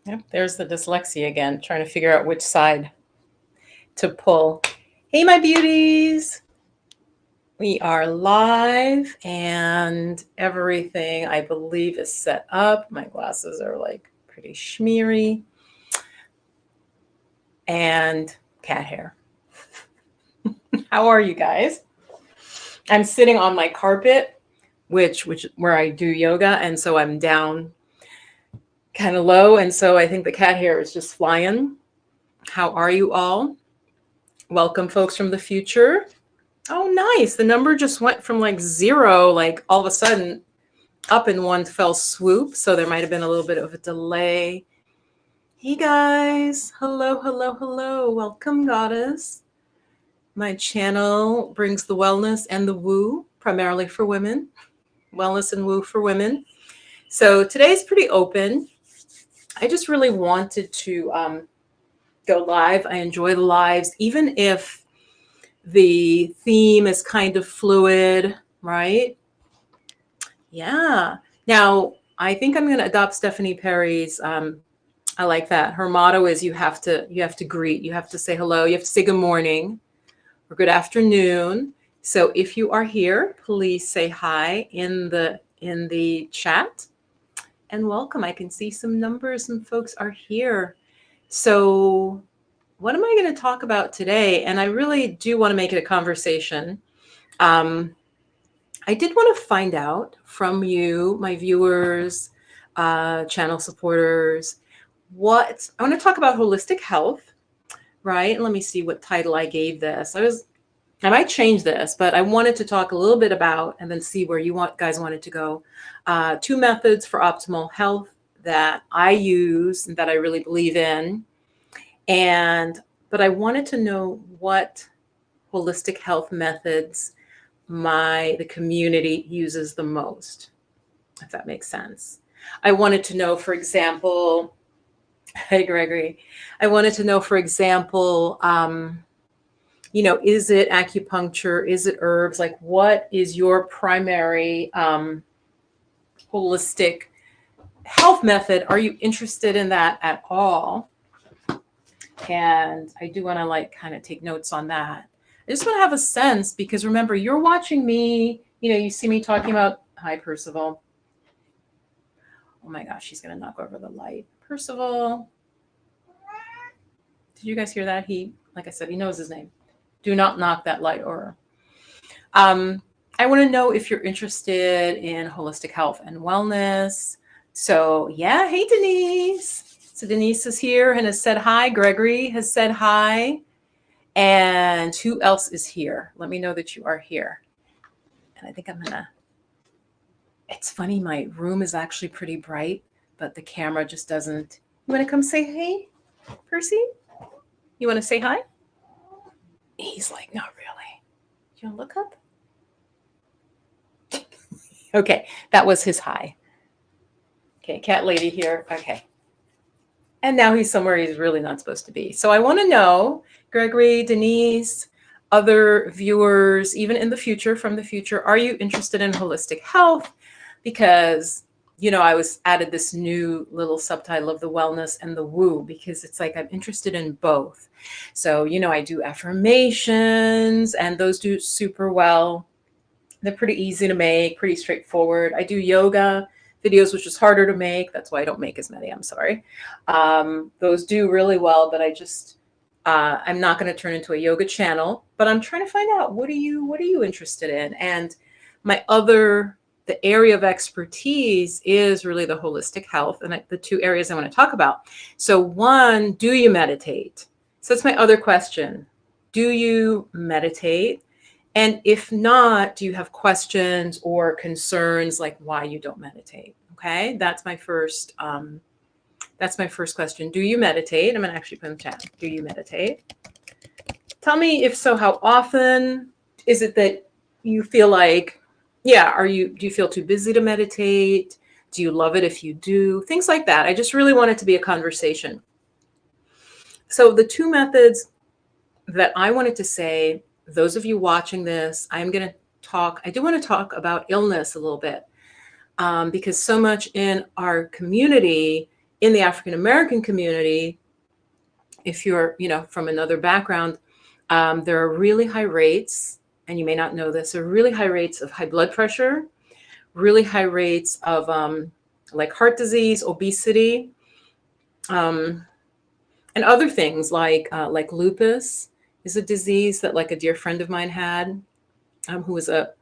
Yep, there's the dyslexia again, trying to figure out which side to pull. Hey, my beauties. We are live and everything, I believe, is set up. My glasses are like pretty schmeary. And cat hair. How are you guys? I'm sitting on my carpet, which where I do yoga, and so I'm down kind of low, and so I think the cat hair is just flying. How are you all? Welcome, folks from the future. Oh, nice. The number just went from like 0, like all of a sudden up in one fell swoop. So there might have been a little bit of a delay. Hey guys. Hello, hello, hello. Welcome, goddess. My channel brings the wellness and the woo, primarily for women. Wellness and woo for women. So today's pretty open. I just really wanted to go live. I enjoy the lives, even if the theme is kind of fluid, right? Yeah. Now, I think I'm going to adopt Stephanie Perry's. I like that. Her motto is you have to greet, you have to say hello, you have to say good morning or good afternoon. So if you are here, please say hi in the chat and welcome. I can see some numbers and folks are here. So what am I going to talk about today? And I really do want to make it a conversation. I did want to find out from you, my viewers, channel supporters, what I want to talk about holistic health, right? Let me see what title I gave this. I might change this, but I wanted to talk a little bit about and then see where you guys wanted to go. 2 methods for optimal health that I use and that I really believe in. But I wanted to know what holistic health methods the community uses the most, if that makes sense. I wanted to know, for example, hey, Gregory, I wanted to know, for example, is it acupuncture? Is it herbs? Like, what is your primary holistic health method? Are you interested in that at all? And I do want to like kind of take notes on that. I just want to have a sense because remember, you're watching me, you see me talking about, hi, Percival. Oh my gosh, she's going to knock over the light. Percival. Did you guys hear that? Like I said, he knows his name. Do not knock that light over. I want to know if you're interested in holistic health and wellness. So yeah, hey, Denise. So Denise is here and has said hi. Gregory has said hi. And who else is here? Let me know that you are here. And I think it's funny, my room is actually pretty bright, but the camera just doesn't. You want to come say hey, Percy? You want to say hi? He's like, not really. You want to look up? Okay, that was his hi. Okay, cat lady here. Okay. And now he's somewhere he's really not supposed to be. So I want to know, Gregory, Denise, other viewers, even in the future, from the future, are you interested in holistic health? Because, I added this new little subtitle of the wellness and the woo, because it's like I'm interested in both. So, I do affirmations and those do super well. They're pretty easy to make, pretty straightforward. I do yoga videos, which is harder to make. That's why I don't make as many. I'm sorry. Those do really well, but I'm not going to turn into a yoga channel, but I'm trying to find out what are you interested in? And the area of expertise is really the holistic health and the 2 areas I want to talk about. So one, do you meditate? So that's my other question. Do you meditate? And if not, do you have questions or concerns like why you don't meditate? Okay, that's my first question. Do you meditate? I'm going to actually put in the chat. Do you meditate? Tell me if so, how often? Is it that you feel like, do you feel too busy to meditate? Do you love it if you do? Things like that. I just really want it to be a conversation. So the 2 methods that I wanted to say, those of you watching this, I do want to talk about illness a little bit because so much in our community in the African American community, if you're, from another background, there are really high rates, and you may not know this, there are really high rates of high blood pressure, really high rates of like heart disease, obesity, um, and other things like lupus is a disease that like a dear friend of mine had, who was a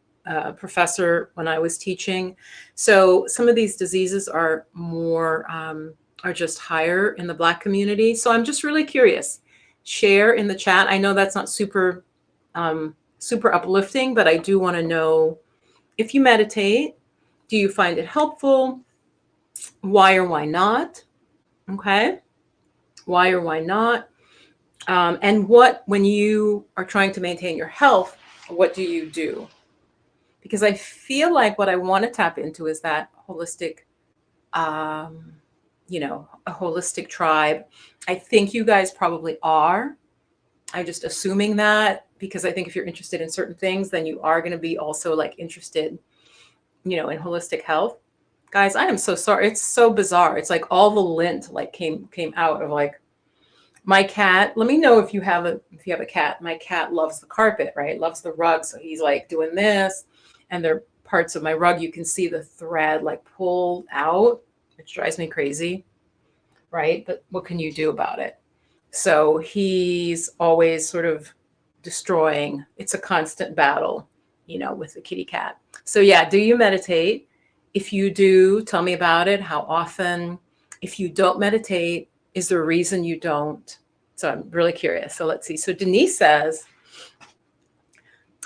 professor when I was teaching. So some of these diseases are more are just higher in the Black community. So I'm just really curious. Share in the chat. I know that's not super uplifting, but I do want to know if you meditate. Do you find it helpful? Why or why not? Okay. Why or why not? And when you are trying to maintain your health, what do you do? Because I feel like what I want to tap into is that holistic, a holistic tribe. I think you guys probably are. I'm just assuming that, because I think if you're interested in certain things, then you are going to be also like interested, in holistic health. Guys, I am so sorry. It's so bizarre. It's like all the lint like came out of like my cat. Let me know if you have a cat. My cat loves the carpet, right? Loves the rug. So he's like doing this, and there are parts of my rug you can see the thread like pulled out, which drives me crazy, right? But what can you do about it? So he's always sort of destroying. It's a constant battle, with the kitty cat. So yeah, do you meditate? If you do, tell me about it. How often? If you don't meditate, is there a reason you don't? So I'm really curious. So let's see. So Denise says,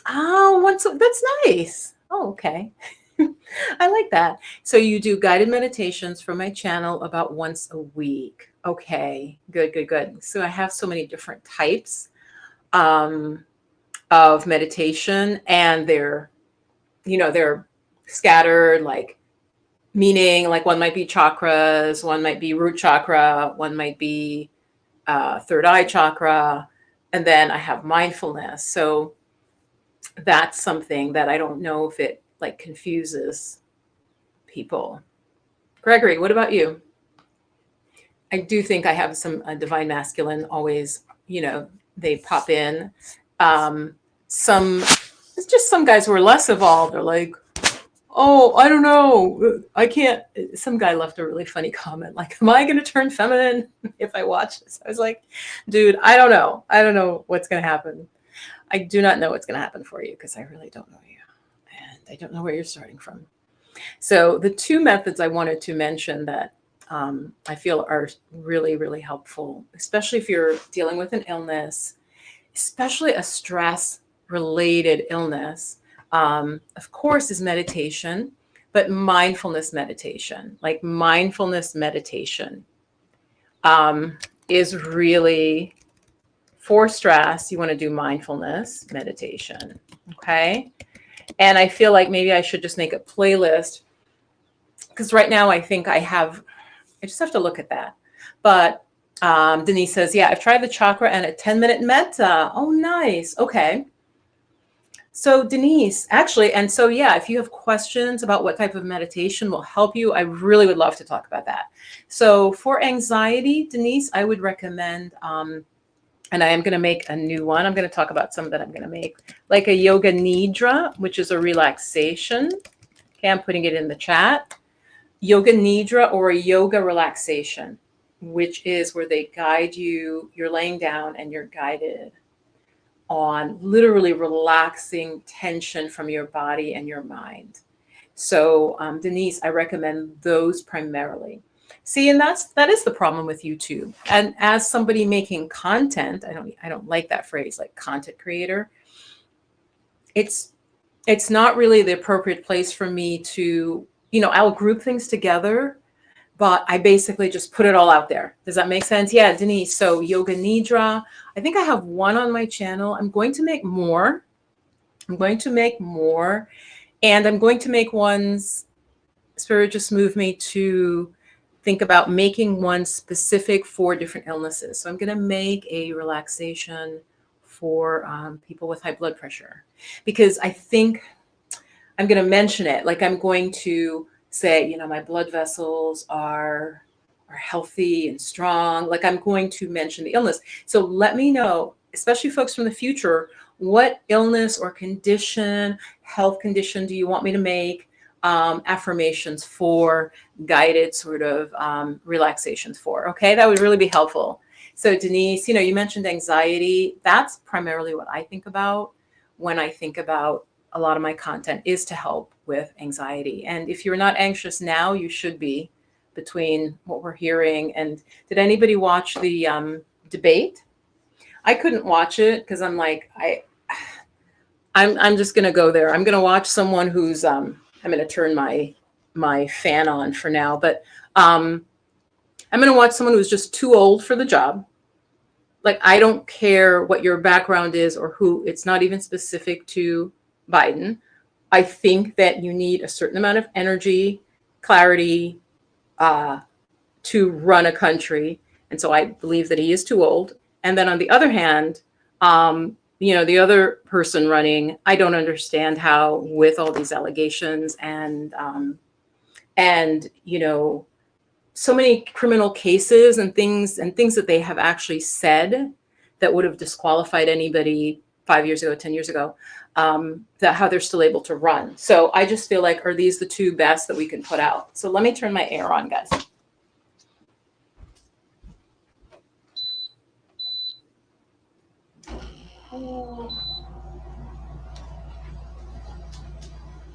oh, that's nice. Oh, okay. I like that. So you do guided meditations for my channel about once a week. Okay, good. So I have so many different types of meditation, and they're scattered, like, meaning like one might be chakras, one might be root chakra, one might be third eye chakra, and then I have mindfulness. So that's something that I don't know if it like confuses people. Gregory, what about you? I do think I have some divine masculine always, they pop in. Some guys who are less evolved are like, oh, I don't know. I can't. Some guy left a really funny comment like, am I going to turn feminine if I watch this? I was like, dude, I don't know. I don't know what's going to happen. I do not know what's going to happen for you because I really don't know you. And I don't know where you're starting from. So the two methods I wanted to mention that I feel are really, really helpful, especially if you're dealing with an illness, especially a stress-related illness, of course, is meditation, but mindfulness meditation. Like mindfulness meditation is really, for stress, you want to do mindfulness meditation, okay? And I feel like maybe I should just make a playlist, because right now I think I just have to look at that. But Denise says, yeah, I've tried the chakra and a 10-minute metta. Oh, nice. Okay. So Denise, actually, and so, yeah, if you have questions about what type of meditation will help you, I really would love to talk about that. So for anxiety, Denise, I would recommend, and I am going to make a new one. I'm going to talk about some that I'm going to make, like a yoga nidra, which is a relaxation. Okay, I'm putting it in the chat. Yoga nidra, or a yoga relaxation, which is where they guide you. You're laying down and you're guided on literally relaxing tension from your body and your mind. So Denise, I recommend those primarily. See, and that is the problem with YouTube. And as somebody making content, I don't like that phrase, like content creator. It's not really the appropriate place for me to, I'll group things together, but I basically just put it all out there. Does that make sense? Yeah, Denise. So yoga nidra, I think I have one on my channel. I'm going to make more. And I'm going to make ones. Spirit just moved me to think about making one specific for different illnesses. So I'm going to make a relaxation for people with high blood pressure, because I think I'm going to mention it. Like I'm going to say, my blood vessels are are healthy and strong. Like I'm going to mention the illness. So let me know, especially folks from the future, what illness or condition, health condition do you want me to make affirmations for, guided sort of relaxations for? Okay, that would really be helpful. So Denise, you mentioned anxiety. That's primarily what I think about when I think about a lot of my content is to help with anxiety. And if you're not anxious now, you should be, between what we're hearing. And did anybody watch the debate? I couldn't watch it because I'm like, I'm just going to go there. I'm going to watch someone who's, I'm going to turn my fan on for now, but I'm going to watch someone who's just too old for the job. Like, I don't care what your background is or who, it's not even specific to Biden. I think that you need a certain amount of energy, clarity, to run a country. And so I believe that he is too old. And then on the other hand, the other person running, I don't understand how, with all these allegations and so many criminal cases and things that they have actually said that would have disqualified anybody 5 years ago, 10 years ago, that how they're still able to run. So I just feel like, are these the two best that we can put out? So let me turn my air on, guys.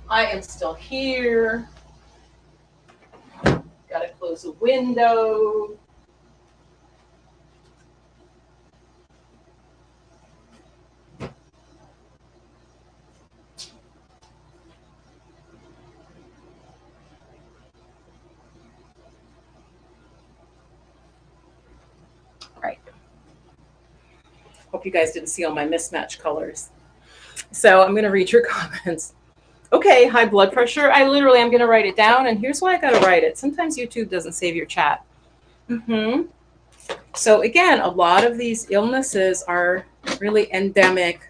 I am still here. Got to close the window. Right. Hope you guys didn't see all my mismatched colors. So I'm going to read your comments. Okay, high blood pressure. I literally am going to write it down, and here's why I got to write it. Sometimes YouTube doesn't save your chat. So again, a lot of these illnesses are really endemic.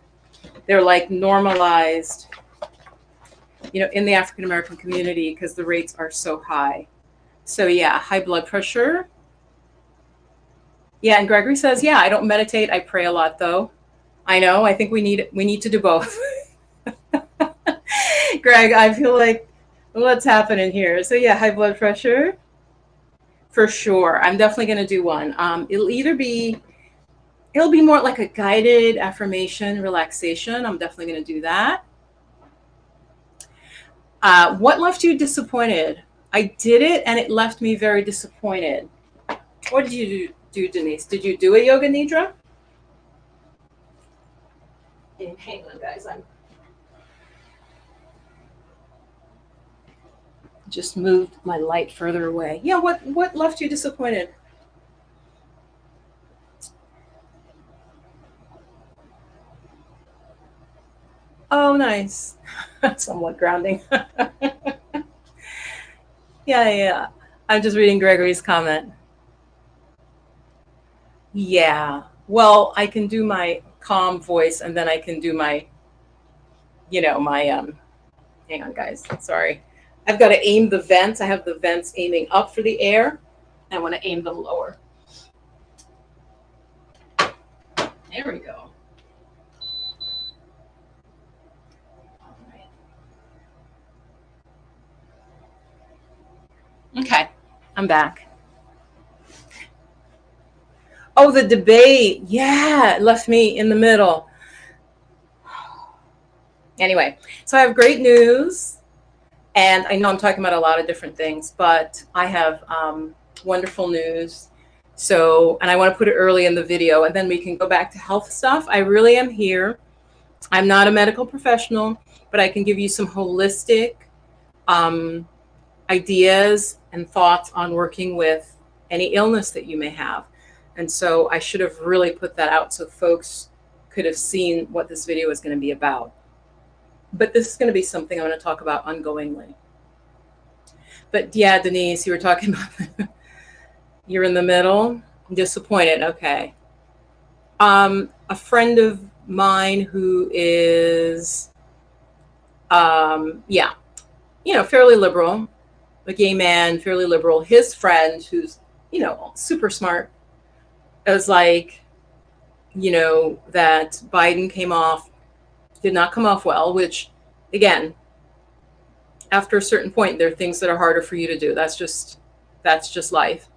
They're like normalized, in the African American community because the rates are so high. So yeah, high blood pressure. Yeah, and Gregory says, yeah, I don't meditate. I pray a lot though. I know. I think we need to do both. Greg, I feel like what's happening here? So yeah, high blood pressure. For sure. I'm definitely going to do one. It'll be more like a guided affirmation relaxation. I'm definitely going to do that. What left you disappointed? I did it and it left me very disappointed. What did you do, Denise? Did you do a yoga nidra? Hang on, guys. I'm just moved my light further away. Yeah, what left you disappointed? Oh, nice. Somewhat grounding. Yeah. I'm just reading Gregory's comment. Yeah. Well, I can do my calm voice and then I can do my, hang on, guys. Sorry. I've got to aim the vents. I have the vents aiming up for the air. I want to aim them lower. There we go. All right. Okay, I'm back. Oh, the debate. Yeah, it left me in the middle. Anyway, so I have great news. And I know I'm talking about a lot of different things, but I have wonderful news. So, and I want to put it early in the video, and then we can go back to health stuff. I really am here. I'm not a medical professional, but I can give you some holistic ideas and thoughts on working with any illness that you may have. And so I should have really put that out so folks could have seen what this video is going to be about. But this is going to be something I'm going to talk about ongoingly. But yeah, Denise, you were talking about you're in the middle. Disappointed. Okay. A friend of mine who is, fairly liberal, a gay man, fairly liberal. His friend, who's, super smart. It was like, that Biden did not come off well, which, again, after a certain point, there are things that are harder for you to do. That's just life.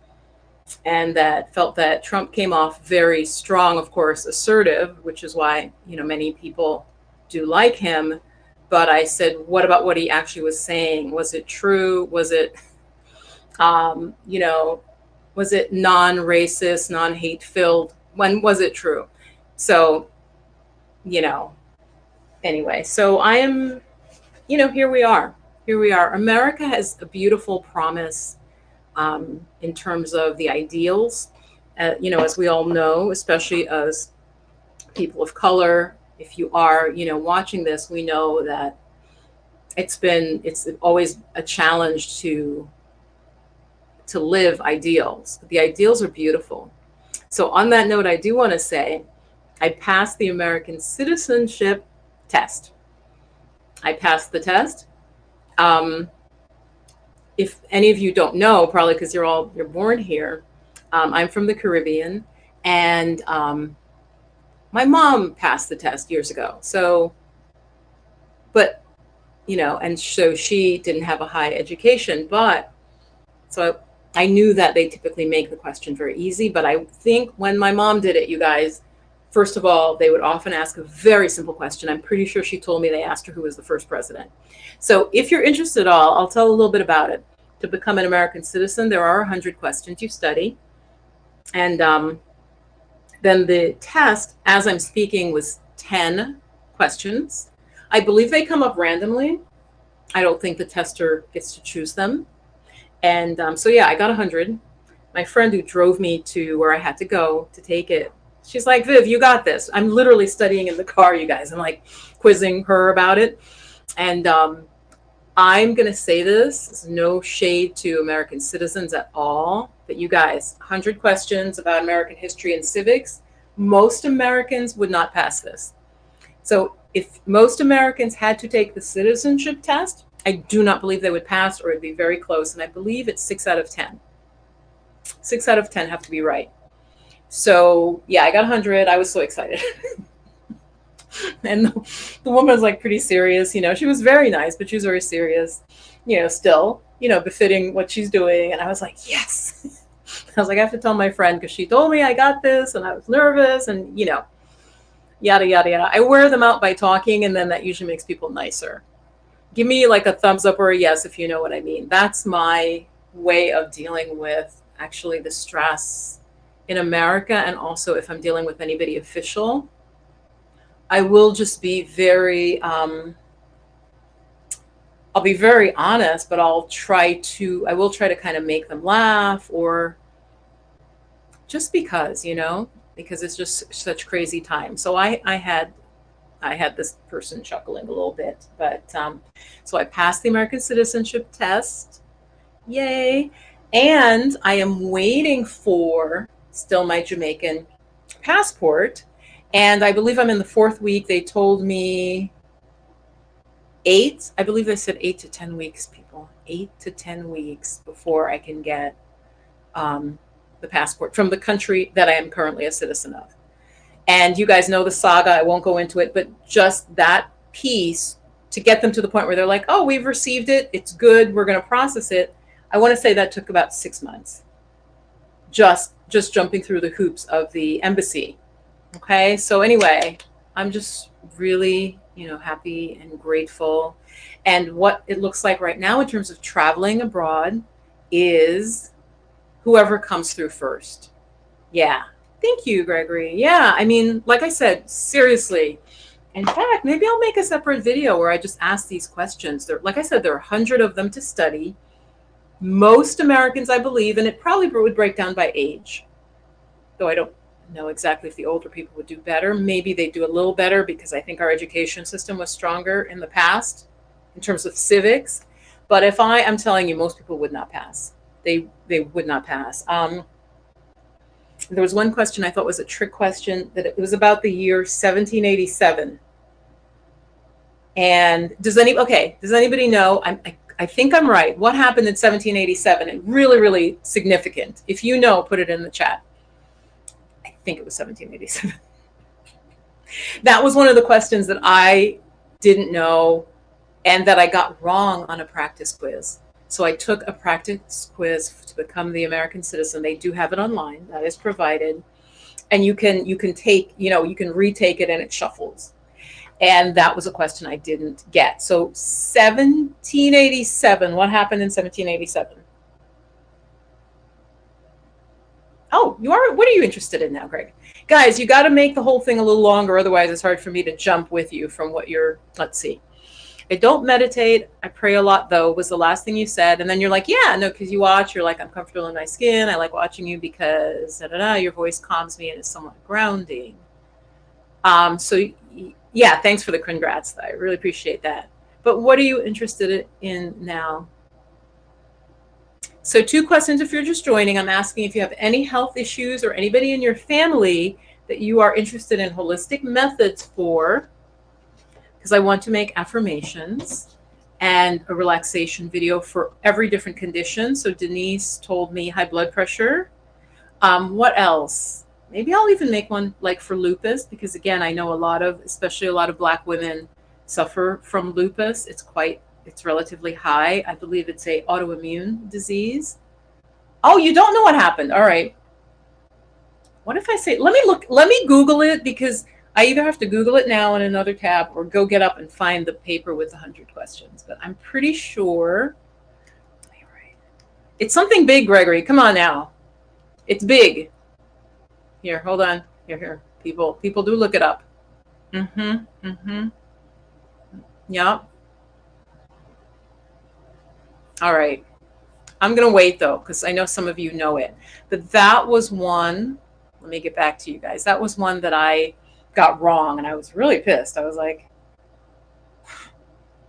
And that felt that Trump came off very strong, of course, assertive, which is why, many people do like him. But I said, what about what he actually was saying? Was it true? Was it, um, you know, was it non-racist, non-hate filled? When was it true? So, you know, anyway, so I am, here we are. Here we are. America has a beautiful promise in terms of the ideals. As we all know, especially as people of color, if you are, watching this, we know that it's always a challenge to live ideals. The ideals are beautiful. So on that note, I do want to say I passed the American citizenship test. I passed the test. If any of you don't know, probably because you're born here, I'm from the Caribbean, and my mom passed the test years ago. So, but and so she didn't have a high education, but so I knew that they typically make the question very easy. But I think when my mom did it, you guys, first of all, they would often ask a very simple question. I'm pretty sure she told me they asked her who was the first president. So if you're interested at all, I'll tell a little bit about it. To become an American citizen, there are 100 questions you study. And then the test, as I'm speaking, was 10 questions. I believe they come up randomly. I don't think the tester gets to choose them. And so, yeah, I got 100. My friend who drove me to where I had to go to take it, she's like, Viv, you got this. I'm literally studying in the car, you guys. I'm like quizzing her about it. And I'm going to say this, it's no shade to American citizens at all, but you guys, 100 questions about American history and civics, most Americans would not pass this. So if most Americans had to take the citizenship test, I do not believe they would pass, or it'd be very close. And I believe it's 6 out of 10. 6 out of 10 have to be right. So yeah, I got 100. I was so excited. And the woman was like pretty serious, she was very nice, but she was very serious, still, befitting what she's doing. And I was like, yes. I was like, I have to tell my friend because she told me I got this and I was nervous and, yada, yada, yada. I wear them out by talking, and then that usually makes people nicer. Give me like a thumbs up or a yes if you know what I mean. That's my way of dealing with actually the stress in America. And also if I'm dealing with anybody official, I will just be I'll be very honest, but I will try to kind of make them laugh, or just because it's just such crazy time. So I had this person chuckling a little bit, but so I passed the American citizenship test. Yay. And I am waiting for still my Jamaican passport. And I believe I'm in the 4th week. They told me 8. I believe they said 8 to 10 weeks, people. 8 to 10 weeks before I can get the passport from the country that I am currently a citizen of. And you guys know the saga. I won't go into it, but just that piece to get them to the point where they're like, oh, we've received it. It's good. We're going to process it. I want to say that took about 6 months. Just jumping through the hoops of the embassy. Okay, so anyway, I'm just really, happy and grateful. And what it looks like right now in terms of traveling abroad is whoever comes through first. Yeah. Thank you, Gregory. Yeah, I mean, like I said, seriously. In fact, maybe I'll make a separate video where I just ask these questions. Like I said, there are 100 of them to study. Most Americans, I believe, and it probably would break down by age, though I don't know exactly if the older people would do better. Maybe they do a little better because I think our education system was stronger in the past in terms of civics. But I'm telling you, most people would not pass. They would not pass. There was one question I thought was a trick question, that it was about the year 1787. And does anybody know? I think I'm right. What happened in 1787? And really, really significant. If you know, put it in the chat. I think it was 1787. That was one of the questions that I didn't know and that I got wrong on a practice quiz. So I took a practice quiz to become the American citizen. They do have it online. That is provided. And you can take, you can retake it and it shuffles. And that was a question I didn't get. So 1787, what happened in 1787? Oh, what are you interested in now, Greg? Guys, you got to make the whole thing a little longer. Otherwise, it's hard for me to jump with you from what let's see. I don't meditate. I pray a lot, though, was the last thing you said. And then you're like, yeah, no, because you watch, you're like, I'm comfortable in my skin. I like watching you because your voice calms me and is somewhat grounding. So yeah, thanks for the congrats. I really appreciate that. But what are you interested in now? So 2 questions if you're just joining. I'm asking if you have any health issues or anybody in your family that you are interested in holistic methods for, because I want to make affirmations and a relaxation video for every different condition. So Denise told me high blood pressure. What else? Maybe I'll even make one like for lupus, because again, I know especially a lot of Black women suffer from lupus. It's relatively high. I believe it's a autoimmune disease. Oh, you don't know what happened. All right. What if I say, let me Google it, because I either have to Google it now in another tab or go get up and find the paper with 100 questions. But I'm pretty sure it's something big, Gregory. Come on now. It's big. Here, hold on. Here. People do look it up. Yeah. All right. I'm going to wait, though, because I know some of you know it. But that was one. Let me get back to you guys. That was one that I got wrong, and I was really pissed. I was like,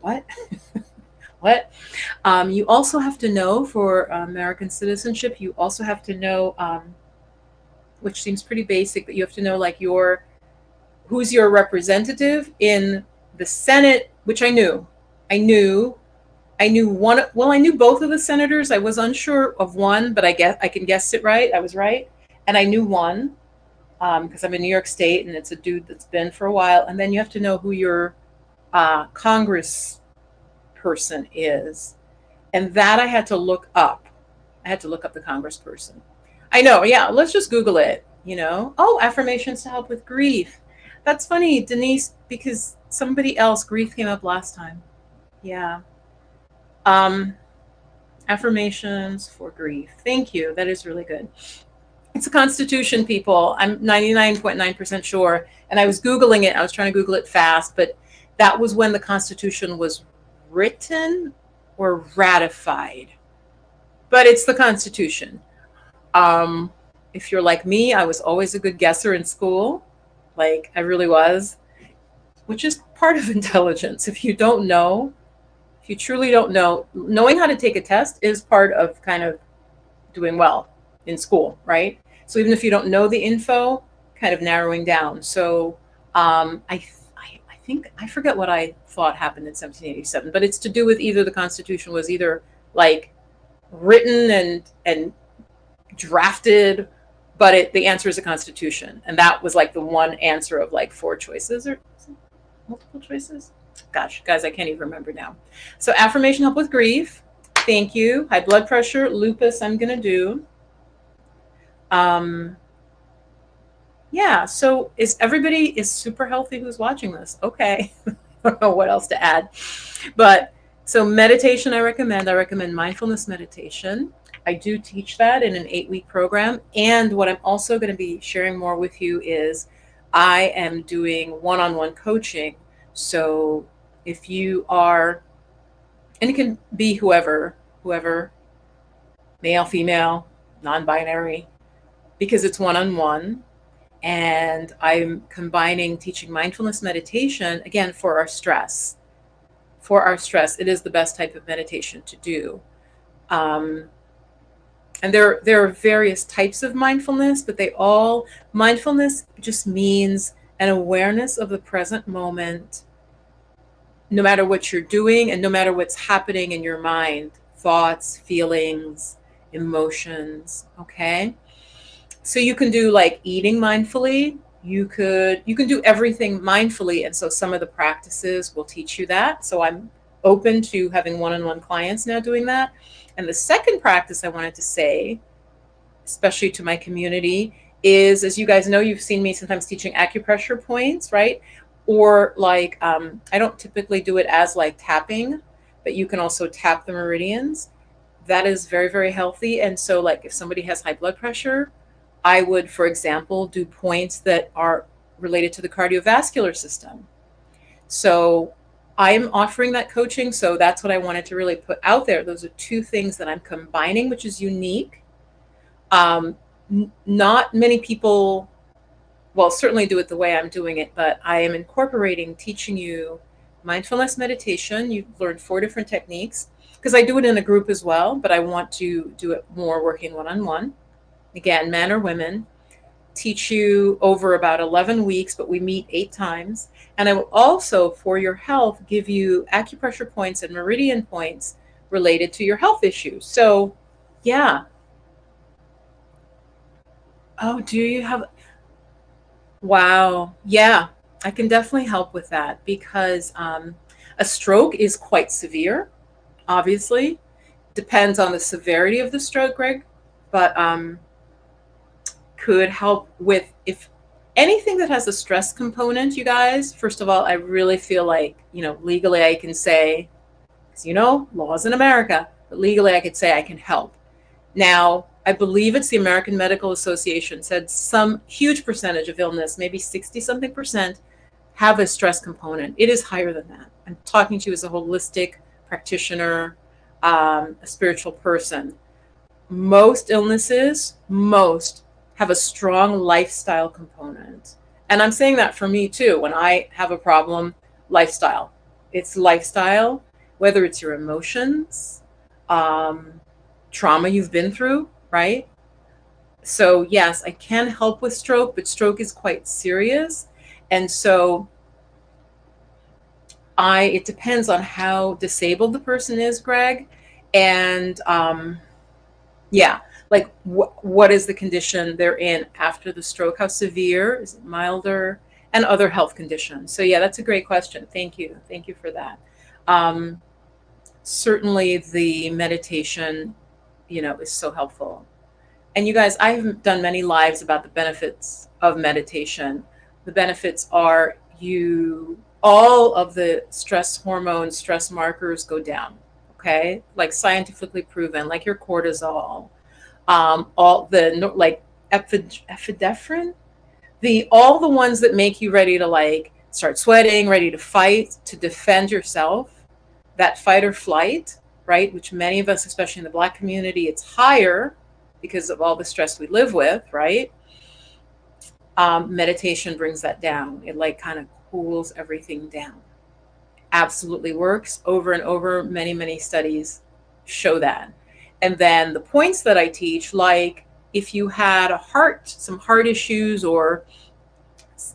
what? What? You also have to know for American citizenship, you also have to know, which seems pretty basic, but you have to know like who's your representative in the Senate, which I knew. I knew one. Well, I knew both of the senators. I was unsure of one, but I can guess it right. I was right. And I knew one because I'm in New York State, and it's a dude that's been for a while. And then you have to know who your Congress person is. And that I had to look up. I had to look up the congressperson. I know. Yeah. Let's just Google it, Oh, affirmations to help with grief. That's funny, Denise, because somebody else, grief came up last time. Yeah. Affirmations for grief. Thank you. That is really good. It's a Constitution, people. I'm 99.9% sure. And I was Googling it. I was trying to Google it fast, but that was when the Constitution was written or ratified. But it's the Constitution. If you're like me, I was always a good guesser in school. Like, I really was, which is part of intelligence. If you don't know, if you truly don't know, knowing how to take a test is part of kind of doing well in school, right? So even if you don't know the info, kind of narrowing down. So I think, I forget what I thought happened in 1787, but it's to do with either the Constitution was either like written and drafted, but the answer is the Constitution. And that was like the one answer of like 4 choices or multiple choices. Gosh, guys, I can't even remember now. So affirmation help with grief. Thank you. High blood pressure, lupus, I'm going to do. Yeah, so everybody is super healthy who's watching this? Okay. I don't know what else to add. But so meditation, I recommend mindfulness meditation. I do teach that in an 8-week program. And what I'm also going to be sharing more with you is I am doing one-on-one coaching. So if you are, and it can be whoever, male, female, non-binary, because it's one-on-one. And I'm combining teaching mindfulness meditation, again, for our stress. For our stress, it is the best type of meditation to do. And there are various types of mindfulness, but mindfulness just means an awareness of the present moment no matter what you're doing and no matter what's happening in your mind, thoughts, feelings, emotions, okay? So you can do like eating mindfully. You can do everything mindfully, and so some of the practices will teach you that. So I'm open to having one-on-one clients now doing that. And the second practice I wanted to say, especially to my community, is, as you guys know, you've seen me sometimes teaching acupressure points, right? Or like, I don't typically do it as like tapping, but you can also tap the meridians. That is very, very healthy. And so, like, if somebody has high blood pressure, I would, for example, do points that are related to the cardiovascular system. So I'm offering that coaching. So that's what I wanted to really put out there. Those are two things that I'm combining, which is unique. Um, Not many people, well, certainly do it the way I'm doing it, but I am incorporating teaching you mindfulness meditation. You've learned 4 different techniques because I do it in a group as well, but I want to do it more working one on one. Again, men or women, teach you over about 11 weeks, but we meet 8 times. And I will also, for your health, give you acupressure points and meridian points related to your health issues. So, yeah. Oh, do you have? Wow. Yeah, I can definitely help with that because a stroke is quite severe, obviously. Depends on the severity of the stroke, Greg, but could help with if anything that has a stress component, you guys. First of all, I really feel like, legally I can say, because, laws in America, but legally I could say I can help. Now, I believe it's the American Medical Association said some huge percentage of illness, maybe 60 something percent, have a stress component. It is higher than that. I'm talking to you as a holistic practitioner, a spiritual person. Most illnesses, most have a strong lifestyle component. And I'm saying that for me too. When I have a problem, lifestyle. It's lifestyle, whether it's your emotions, um, trauma you've been through, right? So, yes, I can help with stroke, but stroke is quite serious. And so it depends on how disabled the person is, Greg. And yeah, like what is the condition they're in after the stroke? How severe? Is it milder? And other health conditions. So yeah, that's a great question. Thank you. Thank you for that. Um, Certainly the meditation, is so helpful. And you guys, I've done many lives about the benefits of meditation. The benefits are all of the stress hormones, stress markers go down. Okay. Like scientifically proven, like your cortisol, all the like epinephrine, all the ones that make you ready to like start sweating, ready to fight, to defend yourself, that fight or flight, right? Which many of us, especially in the Black community, it's higher because of all the stress we live with, right? Meditation brings that down. It like kind of cools everything down. Absolutely works over and over. Many, many studies show that. And then the points that I teach, like if you had some heart issues, or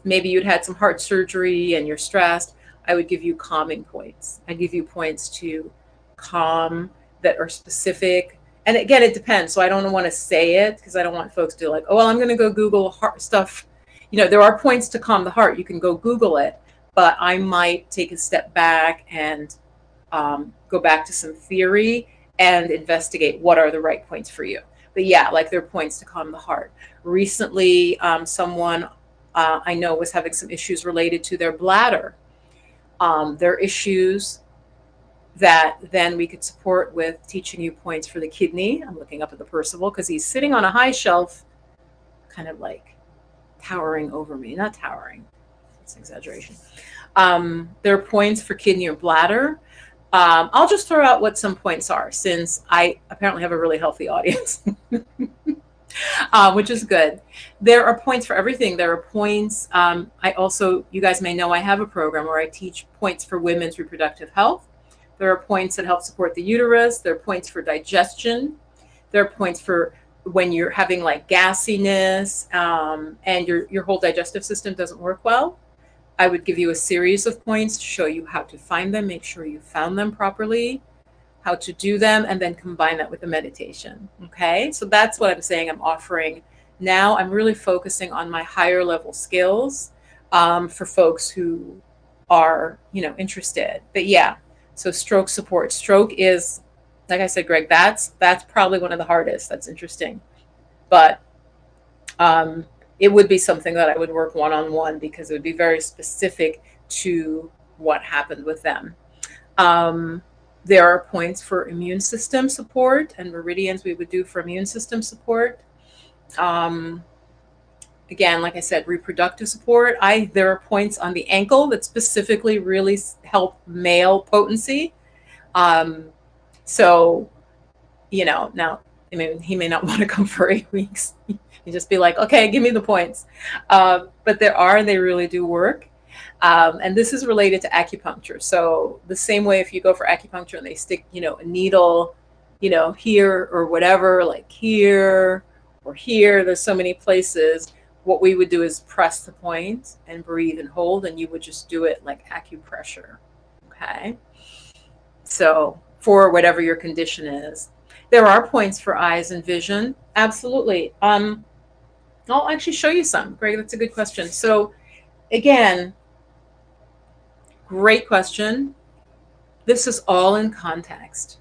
maybe you'd had some heart surgery and you're stressed, I would give you calming points. I give you points to calm that are specific. And again, it depends. So I don't want to say it because I don't want folks to like, oh, well, I'm going to go Google heart stuff. There are points to calm the heart. You can go Google it, but I might take a step back and go back to some theory and investigate what are the right points for you. But yeah, like there are points to calm the heart. Recently, someone I know was having some issues related to their bladder. Their issues that then we could support with teaching you points for the kidney. I'm looking up at the Percival because he's sitting on a high shelf, kind of like towering over me. Not towering, it's an exaggeration. There are points for kidney or bladder. I'll just throw out what some points are, since I apparently have a really healthy audience, which is good. There are points for everything. There are points. You guys may know I have a program where I teach points for women's reproductive health. There are points that help support the uterus. There are points for digestion. There are points for when you're having like gassiness and your whole digestive system doesn't work well. I would give you a series of points to show you how to find them, make sure you found them properly, how to do them, and then combine that with the meditation. Okay, so that's what I'm saying I'm offering. Now I'm really focusing on my higher level skills for folks who are, interested. But yeah, so stroke support. Stroke is, like I said, Greg, that's probably one of the hardest. That's interesting. But it would be something that I would work one-on-one because it would be very specific to what happened with them. There are points for immune system support and meridians we would do for immune system support. Again, like I said, reproductive support. There are points on the ankle that specifically really help male potency. So, now, I mean, he may not want to come for 8 weeks. You just be like, okay, give me the points. But they really do work. And this is related to acupuncture. So the same way if you go for acupuncture and they stick, a needle, here or whatever, like here or here, there's so many places. What we would do is press the point and breathe and hold, and you would just do it like acupressure. Okay. So for whatever your condition is. There are points for eyes and vision. Absolutely. I'll actually show you some. Greg, that's a good question. So again, great question. This is all in context.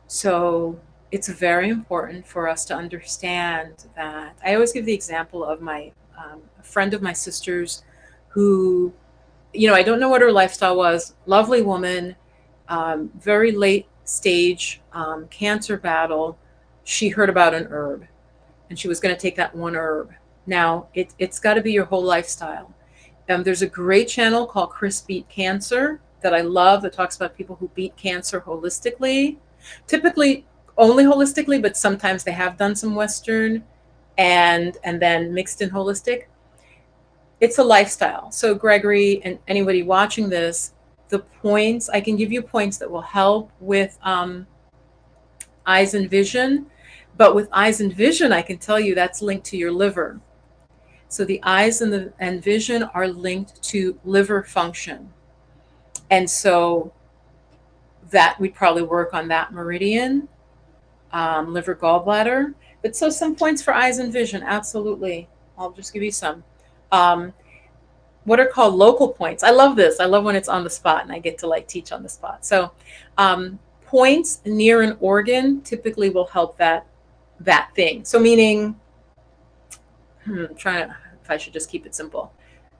So it's very important for us to understand that. I always give the example of a friend of my sister's who, I don't know what her lifestyle was. Lovely woman, very late stage cancer battle. She heard about an herb and she was going to take that one herb. Now, it's got to be your whole lifestyle. There's a great channel called Chris Beat Cancer that I love that talks about people who beat cancer holistically, typically only holistically, but sometimes they have done some Western and then mixed in holistic. It's a lifestyle. So Gregory and anybody watching this, the points, I can give you points that will help with eyes and vision. But with eyes and vision, I can tell you that's linked to your liver. So the eyes and vision are linked to liver function. And so that we'd probably work on that meridian, liver gallbladder. But so some points for eyes and vision, absolutely. I'll just give you some. What are called local points. I love this. I love when it's on the spot and I get to teach on the spot. So points near an organ typically will help that thing. So meaning, trying to, if I should just keep it simple.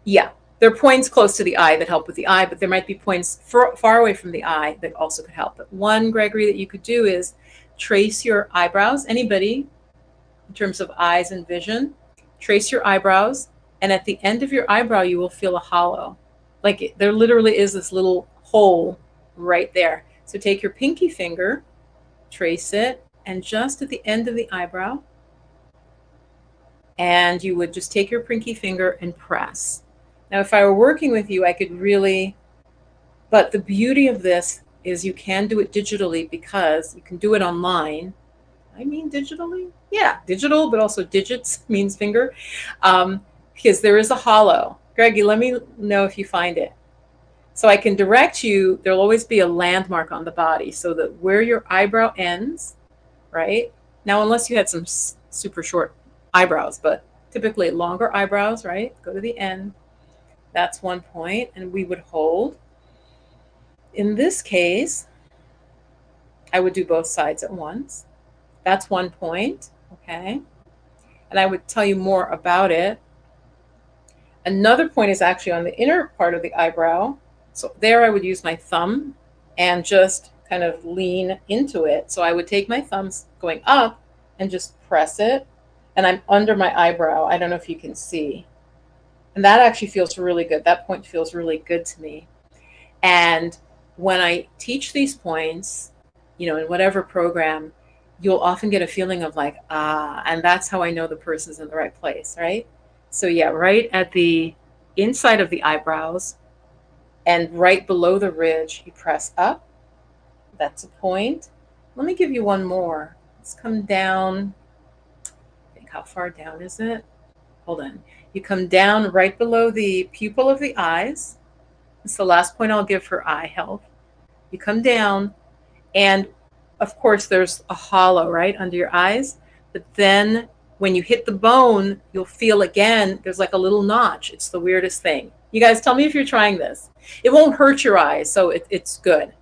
Yeah, there are points close to the eye that help with the eye, but there might be points far away from the eye that also could help. But one, Gregory, that you could do is trace your eyebrows. Anybody, in terms of eyes and vision, trace your eyebrows. And at the end of your eyebrow, you will feel a hollow. There literally is this little hole right there. So take your pinky finger, trace it, and just at the end of the eyebrow, and you would just take your pinky finger and press. Now, if I were working with you, I could really, but the beauty of this is you can do it digitally because you can do it online. I mean digitally? Yeah, digital, but also digits means finger. Because there is a hollow. Greggy, let me know if you find it. So I can direct you. There'll always be a landmark on the body so that where your eyebrow ends, right? Now, unless you had some super short eyebrows, but typically longer eyebrows, right? Go to the end. That's one point, and we would hold. In this case, I would do both sides at once. That's one point, okay? And I would tell you more about it. Another point is actually on the inner part of the eyebrow. So there I would use my thumb and just kind of lean into it. So I would take my thumbs going up and just press it. And I'm under my eyebrow. I don't know if you can see. And that actually feels really good. That point feels really good to me. And when I teach these points, in whatever program, you'll often get a feeling of and that's how I know the person's in the right place, right? So yeah, right at the inside of the eyebrows and right below the ridge, you press up. That's a point. Let me give you one more. Let's come down. I think, how far down is it? hold on. You come down right below the pupil of the eyes. It's the last point I'll give for eye health. You come down, and of course there's a hollow right under your eyes, but then when you hit the bone, you'll feel again, there's like a little notch. It's the weirdest thing. You guys tell me if you're trying this. It won't hurt your eyes, so it's good.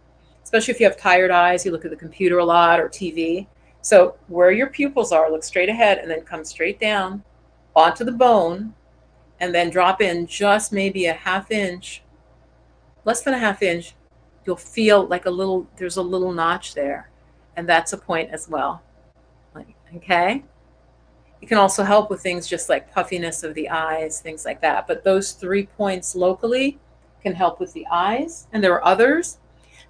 Especially if you have tired eyes, you look at the computer a lot or TV. So where your pupils are, look straight ahead and then come straight down onto the bone and then drop in just maybe a half inch, less than a half inch. You'll feel like there's a little notch there. And that's a point as well. Okay? It can also help with things just like puffiness of the eyes, things like that. But those 3 points locally can help with the eyes. And there are others.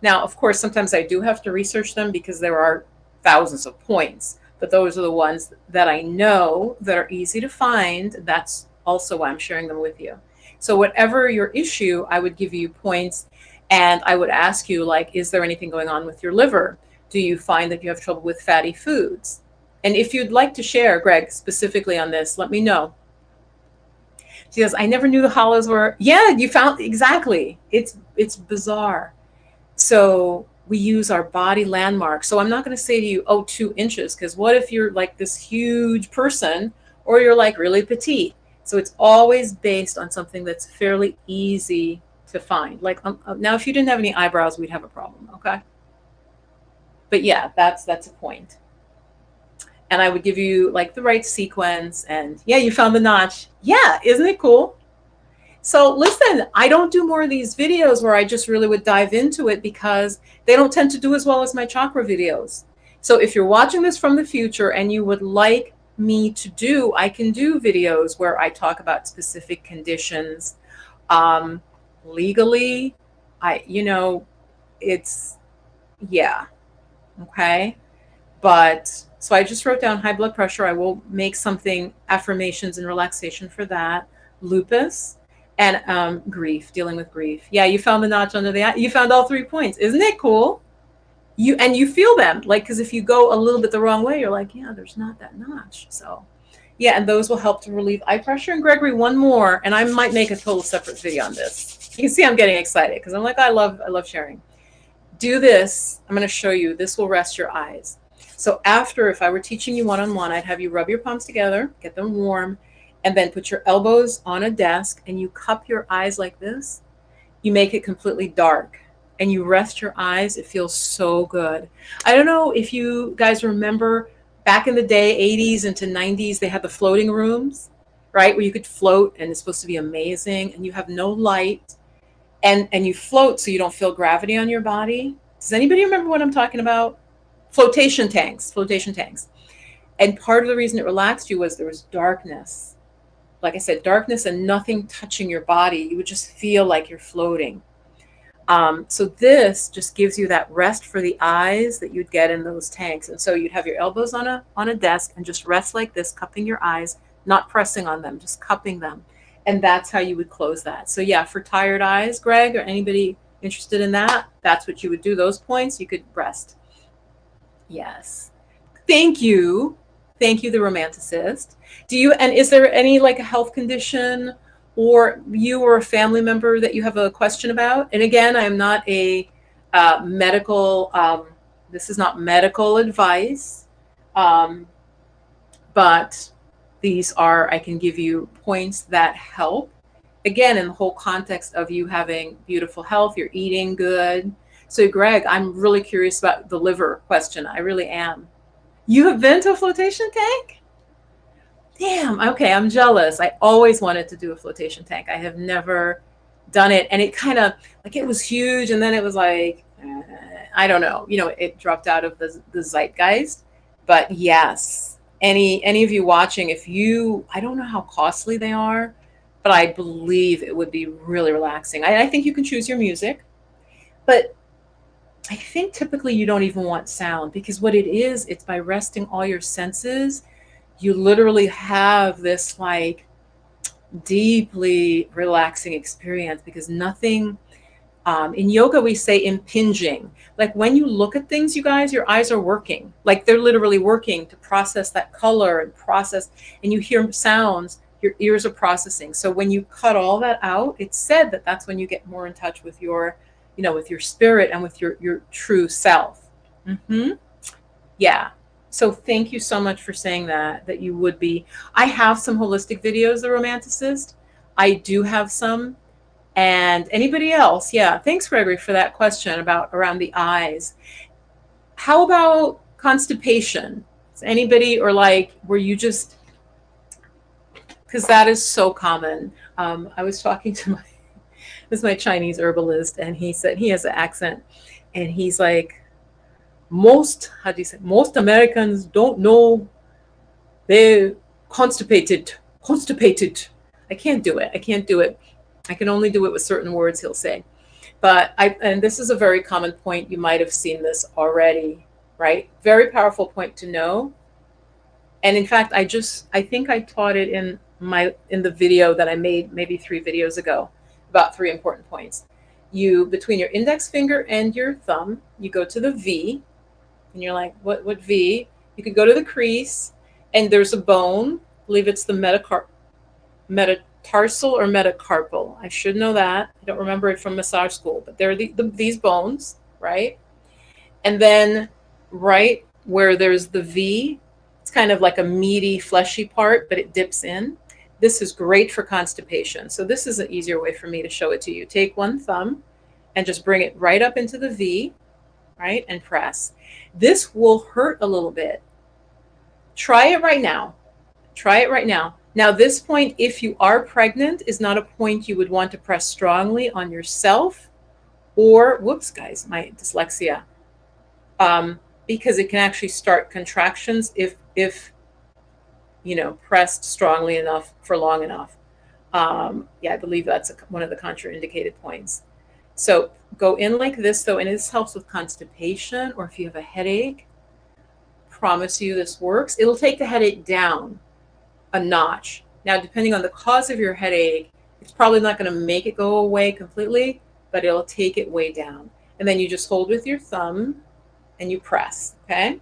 Now, of course, sometimes I do have to research them because there are thousands of points. But those are the ones that I know that are easy to find. That's also why I'm sharing them with you. So whatever your issue, I would give you points. And I would ask you, like, is there anything going on with your liver? Do you find that you have trouble with fatty foods? And if you'd like to share, Greg, specifically on this, let me know. She goes, I never knew the hollows were, yeah, you found, exactly. It's bizarre. So we use our body landmark. So I'm not going to say to you, oh, 2 inches, because what if you're like this huge person or you're like really petite? So it's always based on something that's fairly easy to find. Like now, if you didn't have any eyebrows, we'd have a problem, okay? But yeah, that's a point. And I would give you like the right sequence, and yeah, you found the notch. Yeah, isn't it cool? So listen, I don't do more of these videos where I just really would dive into it because they don't tend to do as well as my chakra videos. So if you're watching this from the future and you would like me to do, I can do videos where I talk about specific conditions. Legally, it's, yeah, okay. But so I just wrote down high blood pressure. I will make something, affirmations and relaxation for that. Lupus and grief, dealing with grief. Yeah, you found the notch under the eye. You found all 3 points. Isn't it cool? You feel them, like, because if you go a little bit the wrong way, you're like, yeah, there's not that notch. So yeah, and those will help to relieve eye pressure. And Gregory, one more, and I might make a total separate video on this. You can see I'm getting excited because I'm like, I love sharing. Do this. I'm going to show you. This will rest your eyes. So after, if I were teaching you one-on-one, I'd have you rub your palms together, get them warm, and then put your elbows on a desk and you cup your eyes like this. You make it completely dark and you rest your eyes. It feels so good. I don't know if you guys remember back in the day, 80s into 90s, they had the floating rooms, right? Where you could float and it's supposed to be amazing and you have no light and you float so you don't feel gravity on your body. Does anybody remember what I'm talking about? Flotation tanks. And part of the reason it relaxed you was there was darkness. Like I said, darkness and nothing touching your body. You would just feel like you're floating. So this just gives you that rest for the eyes that you'd get in those tanks. And so you'd have your elbows on a desk and just rest like this, cupping your eyes, not pressing on them, just cupping them. And that's how you would close that. So yeah, for tired eyes, Greg, or anybody interested in that, that's what you would do. Those points, you could rest. Yes. Thank you. Thank you, the romanticist. And is there any like a health condition or you or a family member that you have a question about? And again, I am not a medical, this is not medical advice, but these are, I can give you points that help. Again, in the whole context of you having beautiful health, you're eating good. So Greg, I'm really curious about the liver question. I really am. You have been to a flotation tank? Damn, okay, I'm jealous. I always wanted to do a flotation tank. I have never done it. And it kind of, like, it was huge. And then it was like, I don't know, it dropped out of the zeitgeist. But yes, any of you watching, I don't know how costly they are, but I believe it would be really relaxing. I think you can choose your music, but I think typically you don't even want sound because what it is, it's by resting all your senses, you literally have this like deeply relaxing experience because nothing, in yoga, we say impinging. Like when you look at things, you guys, your eyes are working. Like they're literally working to process that color and process, and you hear sounds, your ears are processing. So when you cut all that out, it's said that that's when you get more in touch with your, with your spirit and with your true self. Yeah. So thank you so much for saying that you would be. I have some holistic videos, The Romanticist. I do have some. And anybody else? Yeah. Thanks, Gregory, for that question about around the eyes. How about constipation? Is anybody, or like, were you just, because that is so common. I was talking to my Chinese herbalist, and he said he has an accent, and he's like, how do you say, most Americans don't know they're constipated. I can't do it. I can only do it with certain words, he'll say. And this is a very common point. You might have seen this already, right? Very powerful point to know. And in fact, I think I taught it in the video that I made maybe 3 videos ago about 3 important points. Between your index finger and your thumb, you go to the V, and you're like, what V? You could go to the crease, and there's a bone. I believe it's the metatarsal or metacarpal. I should know that. I don't remember it from massage school, but there are these bones, right? And then right where there's the V, it's kind of like a meaty, fleshy part, but it dips in. This is great for constipation. So this is an easier way for me to show it to you. Take one thumb and just bring it right up into the V, right? And press. This will hurt a little bit. Try it right now. Now, this point, if you are pregnant, is not a point you would want to press strongly on yourself, or, whoops, guys, my dyslexia, because it can actually start contractions if pressed strongly enough for long enough. Yeah, I believe that's one of the contraindicated points. So go in like this, though, and this helps with constipation, or if you have a headache. Promise you this works. It'll take the headache down a notch. Now, depending on the cause of your headache, it's probably not going to make it go away completely, but it'll take it way down. And then you just hold with your thumb and you press, okay?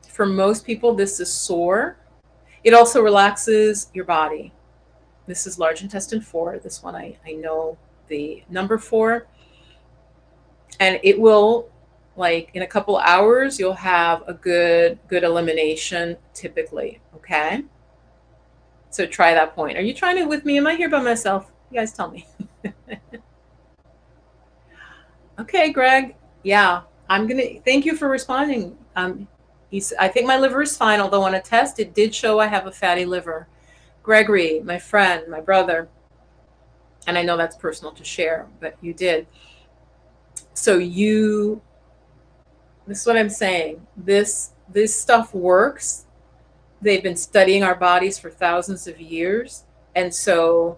For most people, this is sore. It also relaxes your body. This is large intestine 4. This one I know the number 4. And it will, like in a couple hours, you'll have a good elimination typically, okay? So try that point. Are you trying it with me? Am I here by myself? You guys tell me. Okay, Greg. Yeah, thank you for responding. I think my liver is fine, although on a test, it did show I have a fatty liver. Gregory, my friend, my brother, and I know that's personal to share, but you did. So this is what I'm saying. This stuff works. They've been studying our bodies for thousands of years. And so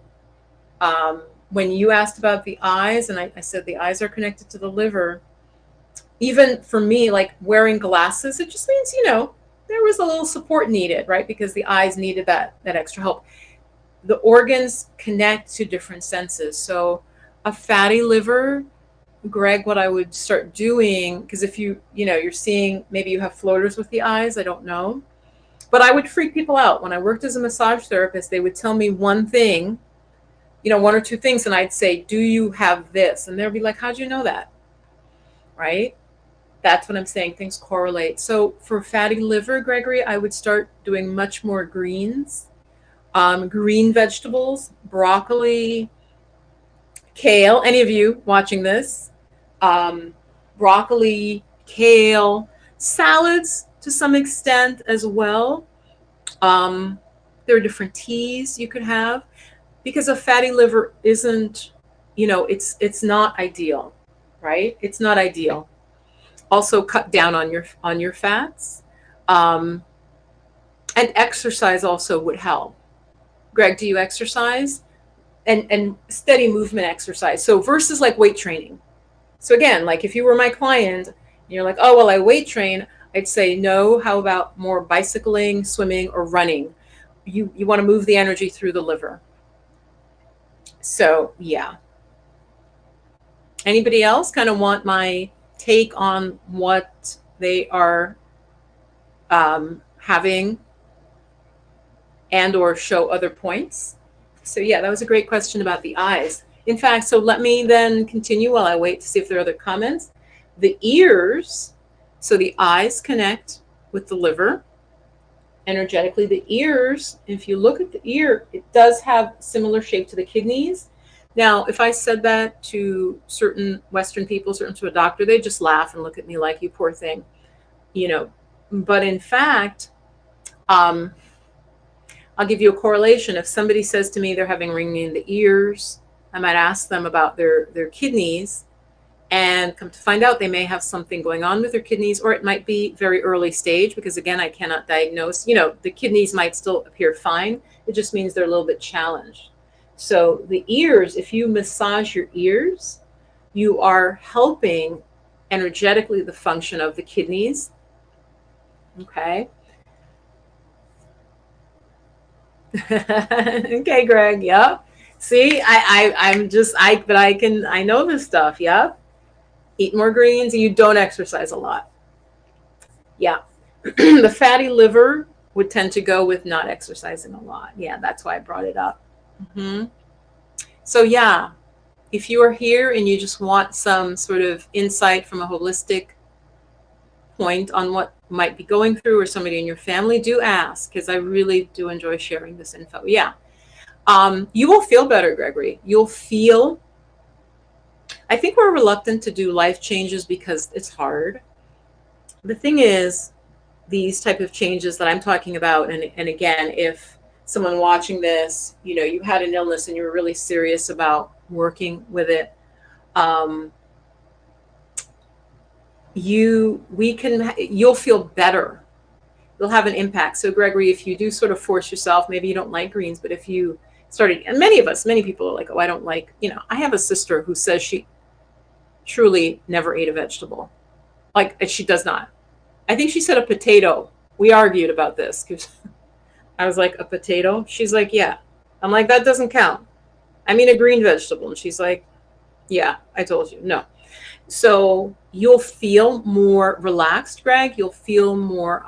when you asked about the eyes, and I said the eyes are connected to the liver, even for me, like wearing glasses, it just means, there was a little support needed, right? Because the eyes needed that extra help. The organs connect to different senses. So a fatty liver, Greg, what I would start doing, because if you're seeing, maybe you have floaters with the eyes, I don't know. But I would freak people out. When I worked as a massage therapist, they would tell me one thing, 1 or 2 things, and I'd say, do you have this? And they'll be like, how'd you know that? Right? That's what I'm saying. Things correlate. So for fatty liver, Gregory, I would start doing much more greens, green vegetables, broccoli, kale. Any of you watching this? Broccoli, kale, salads to some extent as well. There are different teas you could have, because a fatty liver isn't, it's not ideal, right? It's not ideal. Also cut down on your fats. And exercise also would help. Greg, do you exercise? And steady movement exercise. So versus like weight training. So again, like if you were my client and you're like, oh, well, I weight train, I'd say, no, how about more bicycling, swimming, or running? You want to move the energy through the liver. So yeah. Anybody else kind of want my take on what they are having and or show other points. So yeah, that was a great question about the eyes. In fact, so let me then continue while I wait to see if there are other comments. The ears, so the eyes connect with the liver energetically. The ears, if you look at the ear, it does have similar shape to the kidneys. Now, if I said that to certain Western people, certain to a doctor, they just laugh and look at me like, you poor thing, you know. But in fact, I'll give you a correlation. If somebody says to me they're having ringing in the ears, I might ask them about their kidneys, and come to find out they may have something going on with their kidneys, or it might be very early stage, because again, I cannot diagnose. You know, the kidneys might still appear fine. It just means they're a little bit challenged. So the ears, if you massage your ears, you are helping energetically the function of the kidneys. Okay. Okay, Greg. Yep. See, I know this stuff. Yep. Eat more greens, and you don't exercise a lot. Yeah. The fatty liver would tend to go with not exercising a lot. Yeah, that's why I brought it up. Mm-hmm. So yeah, if you are here and you just want some sort of insight from a holistic point on what might be going through, or somebody in your family, do ask, because I really do enjoy sharing this info. Yeah. You will feel better, Gregory. You'll feel, I think we're reluctant to do life changes because it's hard. The thing is, these type of changes that I'm talking about, and again, if someone watching this, you know, you had an illness and you were really serious about working with it, you'll feel better. You'll have an impact. So Gregory, if you do sort of force yourself, maybe you don't like greens, but if you started, and many people are like, oh, I don't like, you know, I have a sister who says she truly never ate a vegetable. Like, she does not. I think she said a potato. We argued about this because I was like, a potato? She's like, yeah. I'm like, that doesn't count. I mean, a green vegetable. And she's like, yeah, I told you. No. So you'll feel more relaxed, Greg. You'll feel more,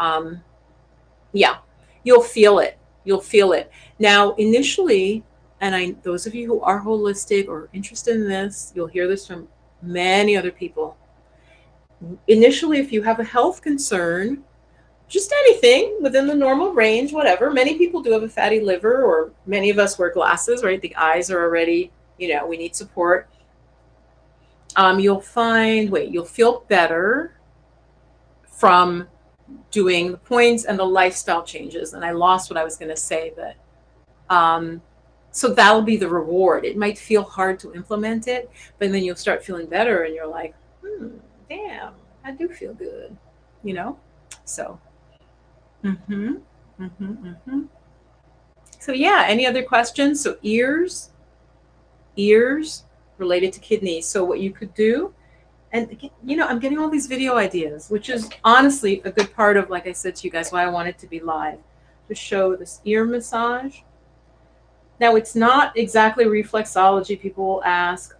yeah, you'll feel it. You'll feel it. Now, initially, and those of you who are holistic or interested in this, you'll hear this from many other people. Initially, if you have a health concern, just anything within the normal range, whatever. Many people do have a fatty liver, or many of us wear glasses, right? The eyes are already, you know, we need support. You'll feel better from doing the points and the lifestyle changes. And I lost what I was going to say, but so that'll be the reward. It might feel hard to implement it, but then you'll start feeling better, and you're like, damn, I do feel good, you know? So, So yeah, any other questions? So ears related to kidneys. So what you could do, and you know, I'm getting all these video ideas, which is honestly a good part of, like I said to you guys, why I wanted to be live, to show this ear massage. Now, it's not exactly reflexology. People will ask.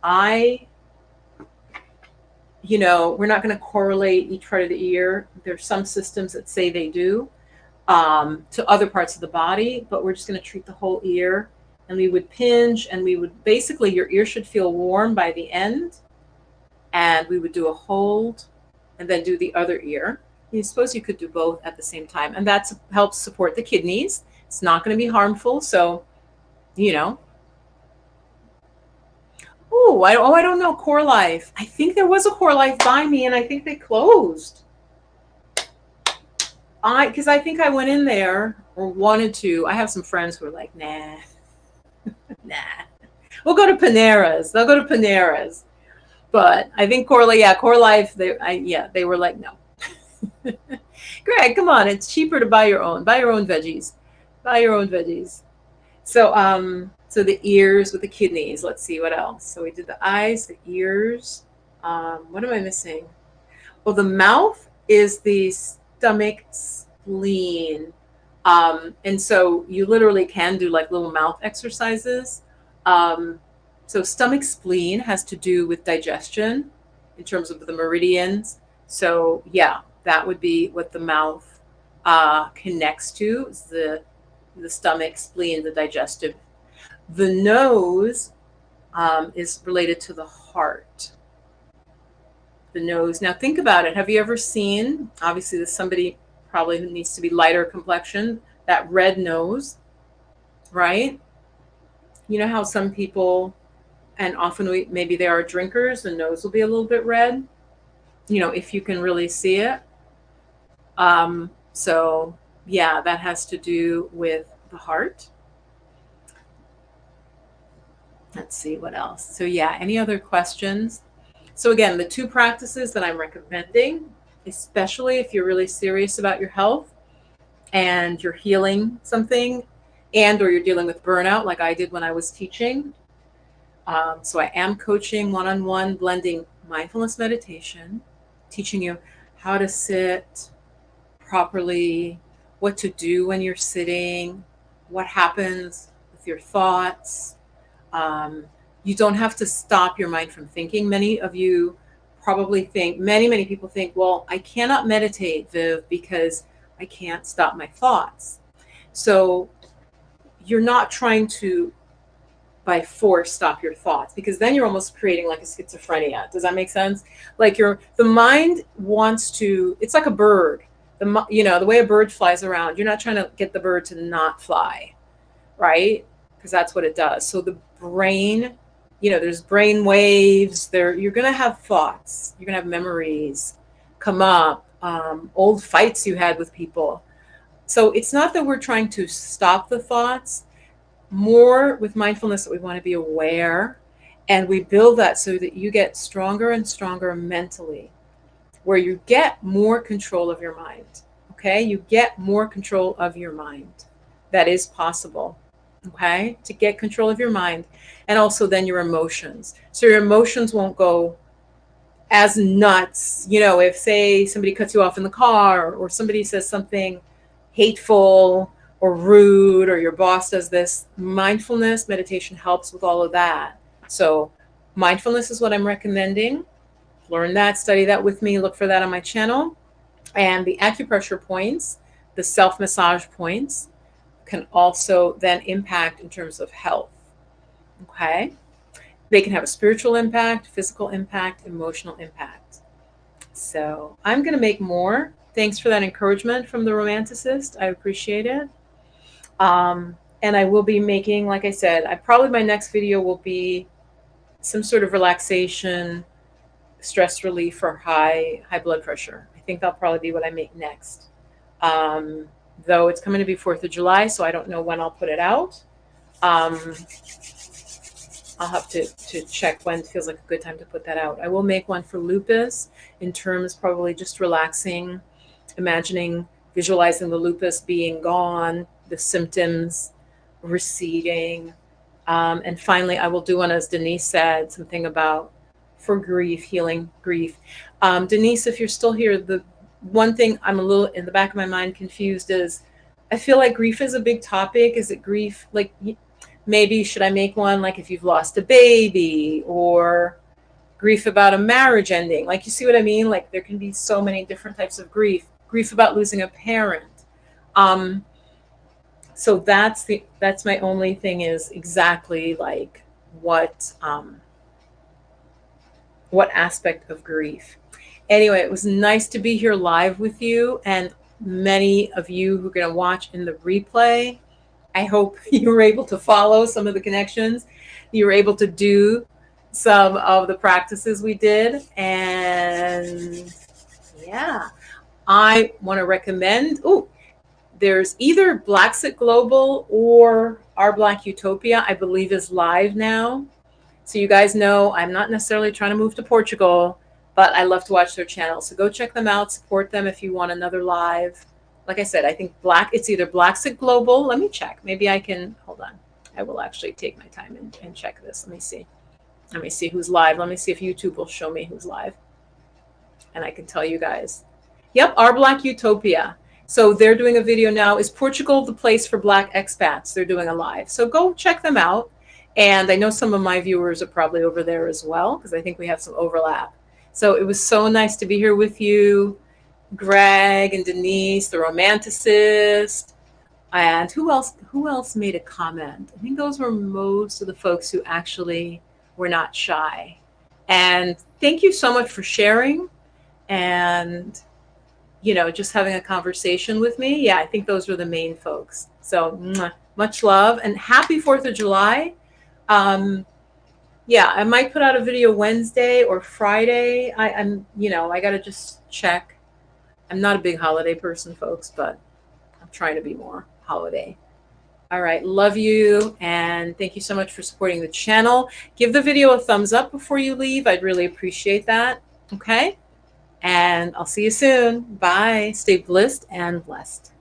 You know, we're not going to correlate each part of the ear. There's some systems that say they do to other parts of the body, but we're just going to treat the whole ear. And we would pinch, and we would basically, your ear should feel warm by the end. And we would do a hold and then do the other ear. You suppose you could do both at the same time. And that helps support the kidneys. It's not going to be harmful. So, you know. Oh, I don't know. Core Life. I think there was a Core Life by me, and I think they closed. Because I think I went in there, or wanted to. I have some friends who are like, nah. Nah. We'll go to Panera's. They'll go to Panera's. But I think Core Life, they were like, no. Greg, come on. It's cheaper to buy your own. Buy your own veggies. Buy your own veggies. So, so the ears with the kidneys. Let's see what else. So we did the eyes, the ears. What am I missing? Well, the mouth is the stomach, spleen. And so you literally can do like little mouth exercises. So stomach, spleen has to do with digestion in terms of the meridians. So yeah, that would be what the mouth connects to, is the the stomach, spleen, the digestive. The nose is related to the heart. The nose. Now think about it. Have you ever seen, obviously there's somebody probably who needs to be lighter complexion, that red nose, right? You know how some people, and often maybe they are drinkers, the nose will be a little bit red, you know, if you can really see it. So yeah, that has to do with the heart. Let's see what else. So yeah, any other questions? So again, the two practices that I'm recommending, especially if you're really serious about your health and you're healing something, and or you're dealing with burnout like I did when I was teaching. So I am coaching one-on-one, blending mindfulness meditation, teaching you how to sit properly, what to do when you're sitting, what happens with your thoughts. You don't have to stop your mind from thinking. Many of you probably think, many people think, well, I cannot meditate, Viv, because I can't stop my thoughts. So you're not trying to, by force, stop your thoughts, because then you're almost creating like a schizophrenia. Does that make sense? Like the mind wants to, it's like a bird. The way a bird flies around, you're not trying to get the bird to not fly, right? Because that's what it does. So the brain, there's brain waves there. You're going to have thoughts. You're going to have memories come up, old fights you had with people. So it's not that we're trying to stop the thoughts. More with mindfulness, that we want to be aware, and we build that so that you get stronger and stronger mentally, where you get more control of your mind. Okay? You get more control of your mind. That is possible. Okay? To get control of your mind, and also then your emotions. So your emotions won't go as nuts. If, say, somebody cuts you off in the car, or somebody says something hateful or rude, or your boss does this, mindfulness meditation helps with all of that. So mindfulness is what I'm recommending. Learn that, study that with me, look for that on my channel. And the acupressure points, the self-massage points, can also then impact in terms of health. Okay? They can have a spiritual impact, physical impact, emotional impact. So I'm going to make more. Thanks for that encouragement from the romanticist. I appreciate it. And I will be making, like I said, my next video will be some sort of relaxation, stress relief for high blood pressure. I think that'll probably be what I make next. Though it's coming to be 4th of July, so I don't know when I'll put it out. I'll have to check when it feels like a good time to put that out. I will make one for lupus, in terms probably just relaxing, imagining, visualizing the lupus being gone, the symptoms receding. And finally, I will do one, as Denise said, something about for grief, healing grief. Denise, if you're still here, the one thing I'm a little in the back of my mind confused is, I feel like grief is a big topic. Is it grief? Like, maybe should I make one like if you've lost a baby, or grief about a marriage ending? Like, you see what I mean? Like, there can be so many different types of grief. Grief about losing a parent. So that's my only thing, is exactly like what aspect of grief. Anyway, it was nice to be here live with you, and many of you who are going to watch in the replay. I hope you were able to follow some of the connections. You were able to do some of the practices we did. And yeah, I want to recommend, there's either Black Sit Global or Our Black Utopia, I believe, is live now. So you guys know I'm not necessarily trying to move to Portugal, but I love to watch their channel. So go check them out, support them if you want another live. Like I said, I think it's either Black Sit Global. Let me check. Maybe I can, hold on. I will actually take my time and check this. Let me see. Let me see who's live. Let me see if YouTube will show me who's live. And I can tell you guys. Yep, Our Black Utopia. So they're doing a video now. Is Portugal the place for Black expats? They're doing a live. So go check them out. And I know some of my viewers are probably over there as well, because I think we have some overlap. So it was so nice to be here with you, Greg and Denise, the romanticist, And who else made a comment? I think those were most of the folks who actually were not shy. And thank you so much for sharing and just having a conversation with me. Yeah, I think those were the main folks. So much love and happy 4th of July. Yeah, I might put out a video Wednesday or Friday. I got to just check. I'm not a big holiday person, folks, but I'm trying to be more holiday. All right. Love you. And thank you so much for supporting the channel. Give the video a thumbs up before you leave. I'd really appreciate that. Okay. And I'll see you soon. Bye. Stay blissed and blessed.